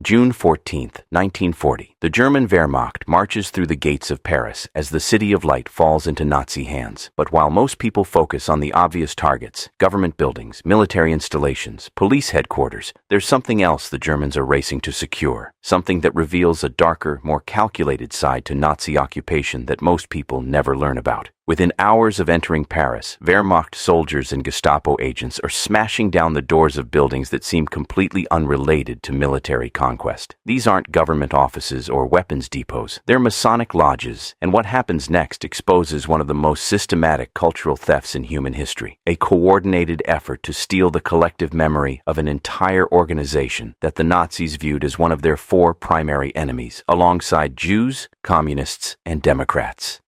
June 14, 1940, the German Wehrmacht marches through the gates of Paris as the City of Light falls into Nazi hands. But while most people focus on the obvious targets, government buildings, military installations, police headquarters, there's something else the Germans are racing to secure, something that reveals a darker, more calculated side to Nazi occupation that most people never learn about. Within hours of entering Paris, Wehrmacht soldiers and Gestapo agents are smashing down the doors of buildings that seem completely unrelated to military conquest. These aren't government offices or weapons depots, they're Masonic lodges, and what happens next exposes one of the most systematic cultural thefts in human history, a coordinated effort to steal the collective memory of an entire organization that the Nazis viewed as one of their four primary enemies, alongside Jews, communists, and Democrats.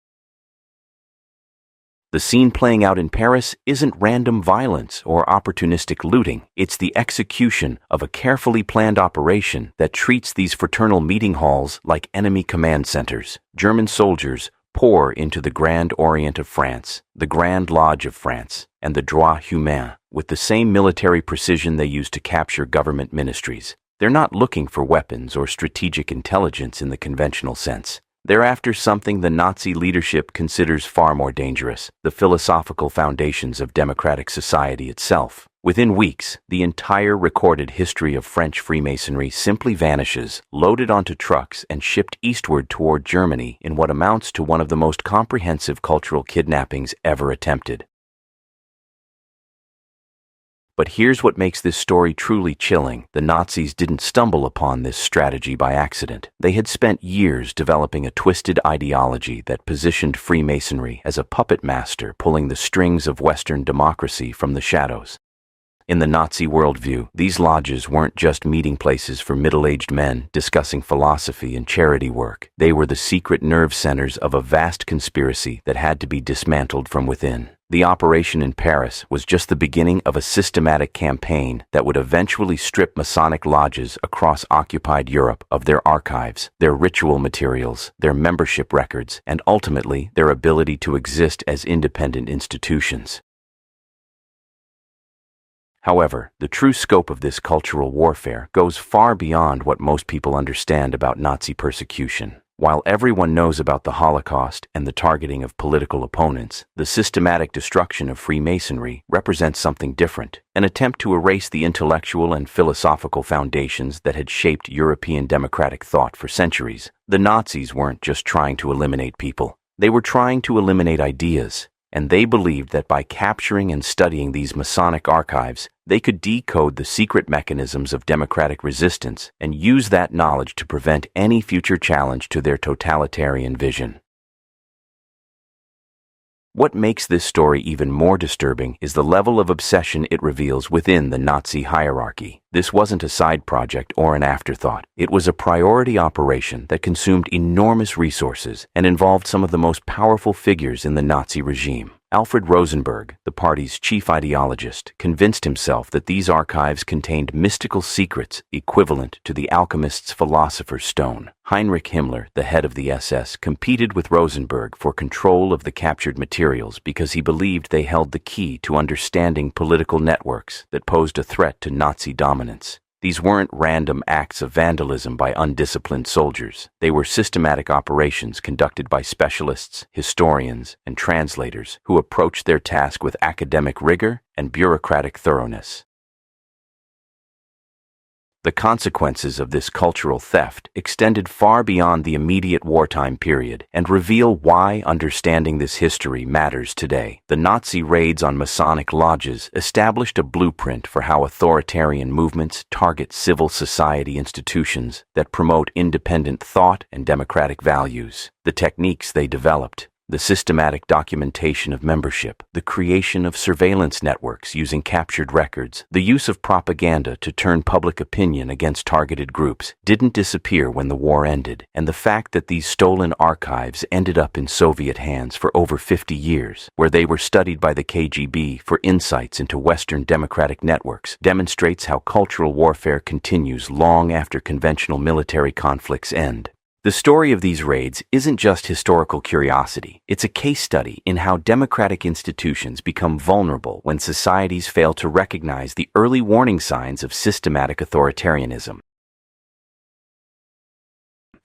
The scene playing out in Paris isn't random violence or opportunistic looting. It's the execution of a carefully planned operation that treats these fraternal meeting halls like enemy command centers. German soldiers pour into the Grand Orient of France, the Grand Lodge of France, and the Droit Humain with the same military precision they use to capture government ministries. They're not looking for weapons or strategic intelligence in the conventional sense. They're after something the Nazi leadership considers far more dangerous, the philosophical foundations of democratic society itself. Within weeks, the entire recorded history of French Freemasonry simply vanishes, loaded onto trucks and shipped eastward toward Germany in what amounts to one of the most comprehensive cultural kidnappings ever attempted. But here's what makes this story truly chilling. The Nazis didn't stumble upon this strategy by accident. They had spent years developing a twisted ideology that positioned Freemasonry as a puppet master pulling the strings of Western democracy from the shadows. In the Nazi worldview, these lodges weren't just meeting places for middle-aged men discussing philosophy and charity work. They were the secret nerve centers of a vast conspiracy that had to be dismantled from within. The operation in Paris was just the beginning of a systematic campaign that would eventually strip Masonic lodges across occupied Europe of their archives, their ritual materials, their membership records, and ultimately their ability to exist as independent institutions. However, the true scope of this cultural warfare goes far beyond what most people understand about Nazi persecution. While everyone knows about the Holocaust and the targeting of political opponents, the systematic destruction of Freemasonry represents something different, an attempt to erase the intellectual and philosophical foundations that had shaped European democratic thought for centuries. The Nazis weren't just trying to eliminate people, they were trying to eliminate ideas. And they believed that by capturing and studying these Masonic archives, they could decode the secret mechanisms of democratic resistance and use that knowledge to prevent any future challenge to their totalitarian vision. What makes this story even more disturbing is the level of obsession it reveals within the Nazi hierarchy. This wasn't a side project or an afterthought. It was a priority operation that consumed enormous resources and involved some of the most powerful figures in the Nazi regime. Alfred Rosenberg, the party's chief ideologist, convinced himself that these archives contained mystical secrets equivalent to the alchemist's philosopher's stone. Heinrich Himmler, the head of the SS, competed with Rosenberg for control of the captured materials because he believed they held the key to understanding political networks that posed a threat to Nazi dominance. These weren't random acts of vandalism by undisciplined soldiers. They were systematic operations conducted by specialists, historians, and translators who approached their task with academic rigor and bureaucratic thoroughness. The consequences of this cultural theft extended far beyond the immediate wartime period and reveal why understanding this history matters today. The Nazi raids on Masonic lodges established a blueprint for how authoritarian movements target civil society institutions that promote independent thought and democratic values. The techniques they developed, the systematic documentation of membership, the creation of surveillance networks using captured records, the use of propaganda to turn public opinion against targeted groups didn't disappear when the war ended, and the fact that these stolen archives ended up in Soviet hands for over 50 years, where they were studied by the KGB for insights into Western democratic networks, demonstrates how cultural warfare continues long after conventional military conflicts end. The story of these raids isn't just historical curiosity. It's a case study in how democratic institutions become vulnerable when societies fail to recognize the early warning signs of systematic authoritarianism.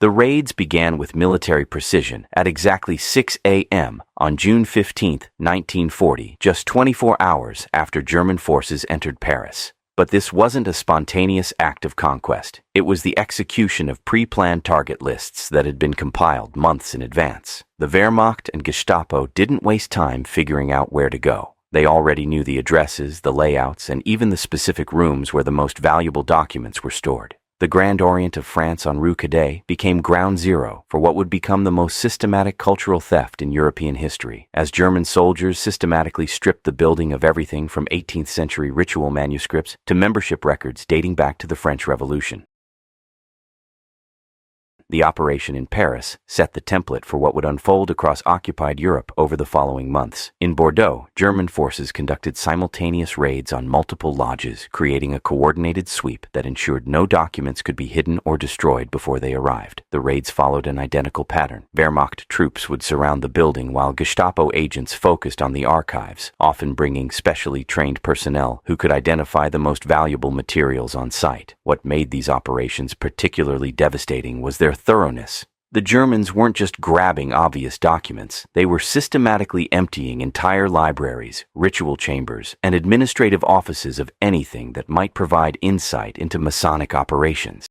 The raids began with military precision at exactly 6 a.m. on June 15, 1940, just 24 hours after German forces entered Paris. But this wasn't a spontaneous act of conquest. It was the execution of pre-planned target lists that had been compiled months in advance. The Wehrmacht and Gestapo didn't waste time figuring out where to go. They already knew the addresses, the layouts, and even the specific rooms where the most valuable documents were stored. The Grand Orient of France on Rue Cadet became ground zero for what would become the most systematic cultural theft in European history, as German soldiers systematically stripped the building of everything from 18th century ritual manuscripts to membership records dating back to the French Revolution. The operation in Paris set the template for what would unfold across occupied Europe over the following months. In Bordeaux, German forces conducted simultaneous raids on multiple lodges, creating a coordinated sweep that ensured no documents could be hidden or destroyed before they arrived. The raids followed an identical pattern. Wehrmacht troops would surround the building while Gestapo agents focused on the archives, often bringing specially trained personnel who could identify the most valuable materials on site. What made these operations particularly devastating was their thoroughness. The Germans weren't just grabbing obvious documents, they were systematically emptying entire libraries, ritual chambers, and administrative offices of anything that might provide insight into Masonic operations.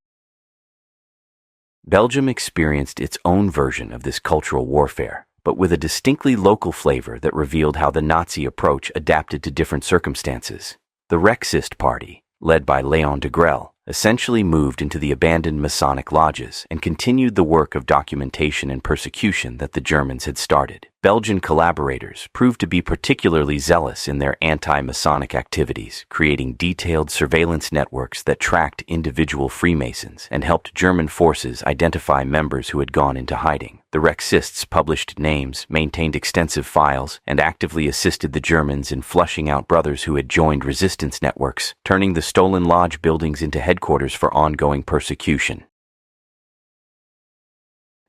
Belgium experienced its own version of this cultural warfare, but with a distinctly local flavor that revealed how the Nazi approach adapted to different circumstances. The Rexist party, led by Léon de Grelle, essentially moved into the abandoned Masonic lodges and continued the work of documentation and persecution that the Germans had started. Belgian collaborators proved to be particularly zealous in their anti-Masonic activities, creating detailed surveillance networks that tracked individual Freemasons and helped German forces identify members who had gone into hiding. The Rexists published names, maintained extensive files, and actively assisted the Germans in flushing out brothers who had joined resistance networks, turning the stolen lodge buildings into headquarters for ongoing persecution.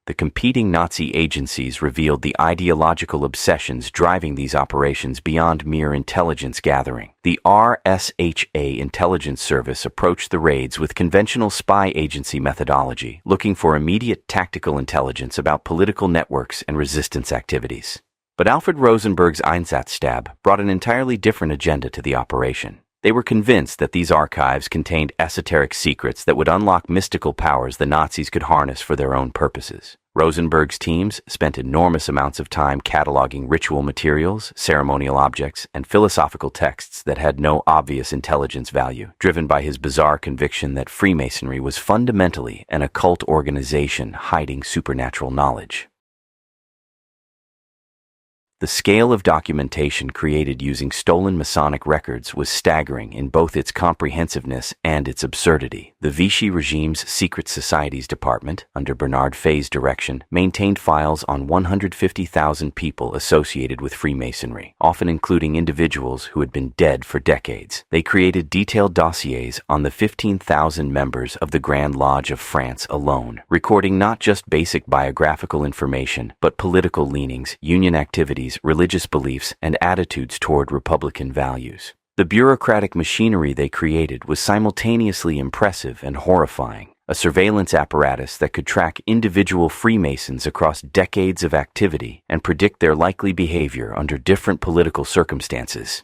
The competing Nazi agencies revealed the ideological obsessions driving these operations beyond mere intelligence gathering. The RSHA intelligence service approached the raids with conventional spy agency methodology, looking for immediate tactical intelligence about political networks and resistance activities. But Alfred Rosenberg's Einsatzstab brought an entirely different agenda to the operation. They were convinced that these archives contained esoteric secrets that would unlock mystical powers the Nazis could harness for their own purposes. Rosenberg's teams spent enormous amounts of time cataloging ritual materials, ceremonial objects, and philosophical texts that had no obvious intelligence value, driven by his bizarre conviction that Freemasonry was fundamentally an occult organization hiding supernatural knowledge. The scale of documentation created using stolen Masonic records was staggering in both its comprehensiveness and its absurdity. The Vichy regime's Secret Societies Department, under Bernard Faÿ's direction, maintained files on 150,000 people associated with Freemasonry, often including individuals who had been dead for decades. They created detailed dossiers on the 15,000 members of the Grand Lodge of France alone, recording not just basic biographical information, but political leanings, union activities, religious beliefs, and attitudes toward Republican values. The bureaucratic machinery they created was simultaneously impressive and horrifying, a surveillance apparatus that could track individual Freemasons across decades of activity and predict their likely behavior under different political circumstances.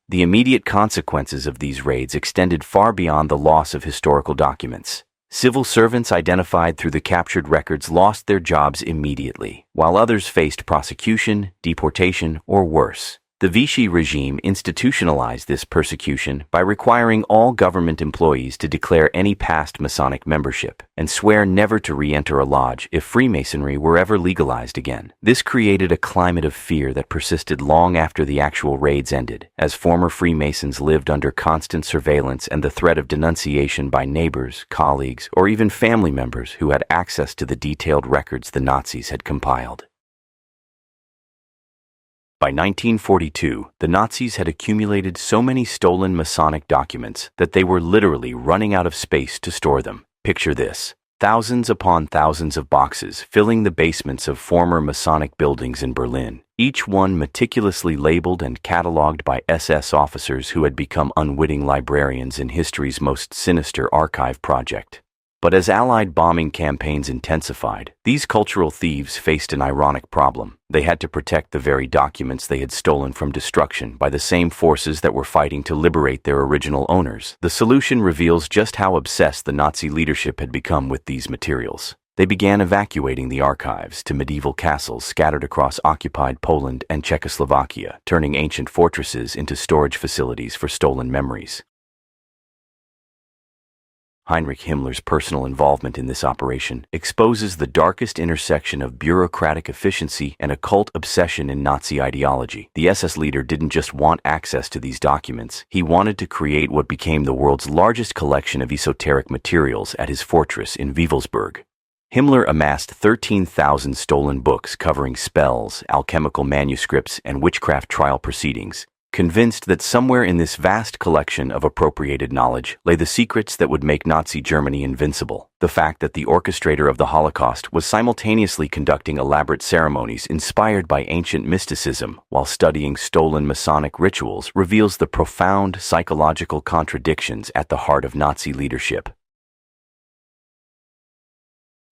The immediate consequences of these raids extended far beyond the loss of historical documents. Civil servants identified through the captured records lost their jobs immediately, while others faced prosecution, deportation, or worse. The Vichy regime institutionalized this persecution by requiring all government employees to declare any past Masonic membership and swear never to re-enter a lodge if Freemasonry were ever legalized again. This created a climate of fear that persisted long after the actual raids ended, as former Freemasons lived under constant surveillance and the threat of denunciation by neighbors, colleagues, or even family members who had access to the detailed records the Nazis had compiled. By 1942, the Nazis had accumulated so many stolen Masonic documents that they were literally running out of space to store them. Picture this: thousands upon thousands of boxes filling the basements of former Masonic buildings in Berlin, each one meticulously labeled and catalogued by SS officers who had become unwitting librarians in history's most sinister archive project. But as Allied bombing campaigns intensified, these cultural thieves faced an ironic problem. They had to protect the very documents they had stolen from destruction by the same forces that were fighting to liberate their original owners. The solution reveals just how obsessed the Nazi leadership had become with these materials. They began evacuating the archives to medieval castles scattered across occupied Poland and Czechoslovakia, turning ancient fortresses into storage facilities for stolen memories. Heinrich Himmler's personal involvement in this operation exposes the darkest intersection of bureaucratic efficiency and occult obsession in Nazi ideology. The SS leader didn't just want access to these documents, he wanted to create what became the world's largest collection of esoteric materials at his fortress in Wewelsburg. Himmler amassed 13,000 stolen books covering spells, alchemical manuscripts, and witchcraft trial proceedings, convinced that somewhere in this vast collection of appropriated knowledge lay the secrets that would make Nazi Germany invincible. The fact that the orchestrator of the Holocaust was simultaneously conducting elaborate ceremonies inspired by ancient mysticism while studying stolen Masonic rituals reveals the profound psychological contradictions at the heart of Nazi leadership.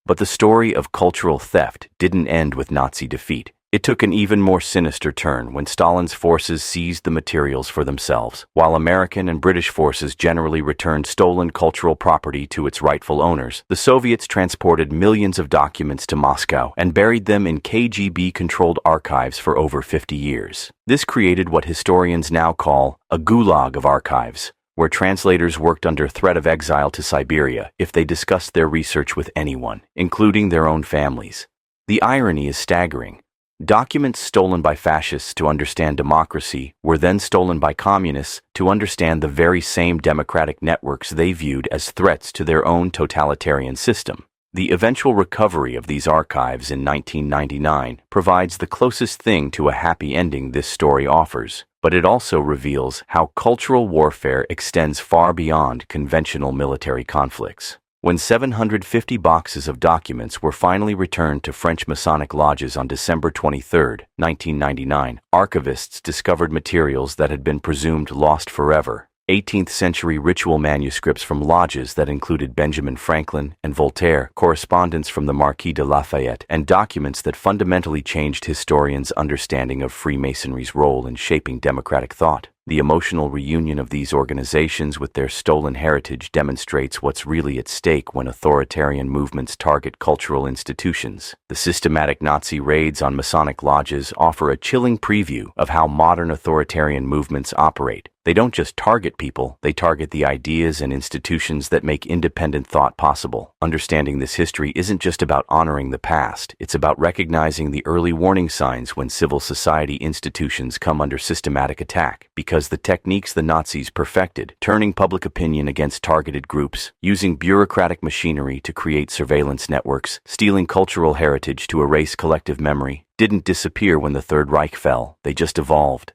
But the story of cultural theft didn't end with Nazi defeat. It took an even more sinister turn when Stalin's forces seized the materials for themselves, while American and British forces generally returned stolen cultural property to its rightful owners. The Soviets transported millions of documents to Moscow and buried them in KGB-controlled archives for over 50 years. This created what historians now call a Gulag of archives, where translators worked under threat of exile to Siberia if they discussed their research with anyone, including their own families. The irony is staggering. Documents stolen by fascists to understand democracy were then stolen by communists to understand the very same democratic networks they viewed as threats to their own totalitarian system. The eventual recovery of these archives in 1999 provides the closest thing to a happy ending this story offers, but it also reveals how cultural warfare extends far beyond conventional military conflicts. When 750 boxes of documents were finally returned to French Masonic lodges on December 23, 1999, archivists discovered materials that had been presumed lost forever. 18th-century ritual manuscripts from lodges that included Benjamin Franklin and Voltaire, correspondence from the Marquis de Lafayette, and documents that fundamentally changed historians' understanding of Freemasonry's role in shaping democratic thought. The emotional reunion of these organizations with their stolen heritage demonstrates what's really at stake when authoritarian movements target cultural institutions. The systematic Nazi raids on Masonic lodges offer a chilling preview of how modern authoritarian movements operate. They don't just target people, they target the ideas and institutions that make independent thought possible. Understanding this history isn't just about honoring the past, it's about recognizing the early warning signs when civil society institutions come under systematic attack, because the techniques the Nazis perfected, turning public opinion against targeted groups, using bureaucratic machinery to create surveillance networks, stealing cultural heritage to erase collective memory, didn't disappear when the Third Reich fell, they just evolved.